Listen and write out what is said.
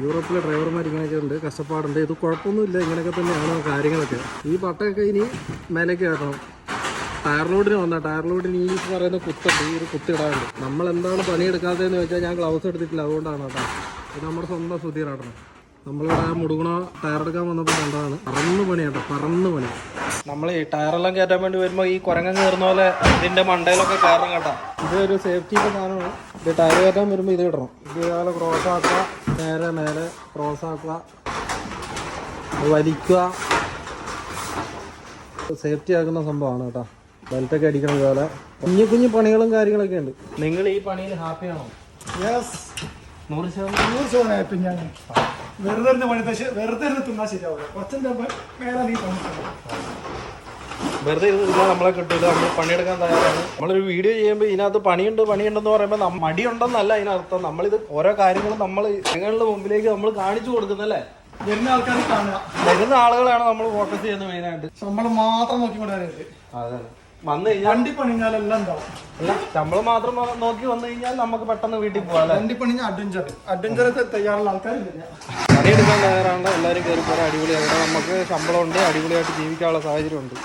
യൂറോപ്പിലെ ഡ്രൈവർമാർ ഇങ്ങനെയൊക്കെ ഉണ്ട്, കഷ്ടപ്പാടുണ്ട്. ഇത് കുഴപ്പമൊന്നുമില്ല, ഇങ്ങനെയൊക്കെ തന്നെയാണ് കാര്യങ്ങളൊക്കെ. ഈ പട്ടയൊക്കെ ഇനി മേലേക്ക് കയറ്റണം. ടയർ ലോഡിന് വന്നാൽ ടയർ ലോഡിന് ഈ പറയുന്ന കുത്തുണ്ട്, ഈ ഒരു കുത്തിടാറുണ്ട്. നമ്മളെന്താണ് പണിയെടുക്കാത്തതെന്ന് വെച്ചാൽ ഞാൻ ഗ്ലൗസ് എടുത്തിട്ടില്ല, അതുകൊണ്ടാണ് കേട്ടോ. ഇത് നമ്മുടെ സ്വന്തം സുധീറാട്ടണം. നമ്മളിവിടെ മുടുകുണ ടയർ എടുക്കാൻ വന്നപ്പോൾ കണ്ടതാണ്. പറന്ന് പണിയാട്ടോ, പറന്ന് പണി. നമ്മൾ ഈ ടയറെല്ലാം കയറ്റാൻ വേണ്ടി വരുമ്പോൾ ഈ കുരങ്ങൻ കയറുന്ന പോലെ ഇതിൻ്റെ മണ്ടയിലൊക്കെ കയറണം കേട്ടോ. ഇതൊരു സേഫ്റ്റിയുടെ സാധനമാണ്. ഇത് ടയർ കയറ്റാൻ വരുമ്പോൾ ഇത് ഇടണം. ഇതുപോലെ ക്രോസ് ആക്കുക, നേരെ മേലെ ക്രോസ് ആക്കുക, വലിക്കുക. സേഫ്റ്റി ആക്കുന്ന സംഭവമാണ് കേട്ടോ. ബെൽറ്റൊക്കെ അടിക്കണം. ഇതുപോലെ കുഞ്ഞു കുഞ്ഞു പണികളും കാര്യങ്ങളൊക്കെ ഉണ്ട്. നിങ്ങൾ ഈ പണിയിൽ ഹാപ്പിയാണോ? Yes, 100% happy. ഞാൻ വെറുതെ പണി വെറുതെ തിന്നാൽ ശരിയാവില്ല. കുറച്ചിൻ്റെ മേലെ നീ പണിക്കണം. വെറുതെ ഇരുന്നില്ല, നമ്മളെ കിട്ടില്ല. നമ്മൾ പണിയെടുക്കാൻ തയ്യാറാണ്. നമ്മളൊരു വീഡിയോ ചെയ്യുമ്പോൾ ഇതിനകത്ത് പണിയുണ്ടെന്ന് പറയുമ്പോൾ മടിയുണ്ടെന്നല്ല ഇതിനർത്ഥം. നമ്മളിത് ഓരോ കാര്യങ്ങളും നമ്മൾ ജനങ്ങളുടെ മുമ്പിലേക്ക് നമ്മൾ കാണിച്ചു കൊടുക്കുന്നല്ലേ. വരുന്ന ആൾക്കാരെ കാണുക, വരുന്ന ആളുകളാണ് നമ്മൾ ഫോക്കസ് ചെയ്യുന്നത് മെയിനായിട്ട്. ശമ്പളം മാത്രം നോക്കിക്കൊണ്ട് വരരുത്. അതെ, വന്നു കഴിഞ്ഞാൽ വണ്ടി പണിഞ്ഞാലെല്ലാം ഉണ്ടാവും. അല്ല, ശമ്പളം മാത്രം നോക്കി വന്നു കഴിഞ്ഞാൽ നമുക്ക് പെട്ടെന്ന് വീട്ടിൽ പോകാം. വണ്ടി പണിഞ്ഞാൽ അഡ്വഞ്ചർ തയ്യാറുള്ള ആൾക്കാരില്ല. പണിയെടുക്കാൻ തയ്യാറാണ് എല്ലാവരും. കയറി പോരാ, അടിപൊളിയായിട്ട് നമുക്ക് ശമ്പളമുണ്ട്, അടിപൊളിയായിട്ട് ജീവിക്കാനുള്ള സാഹചര്യമുണ്ട്.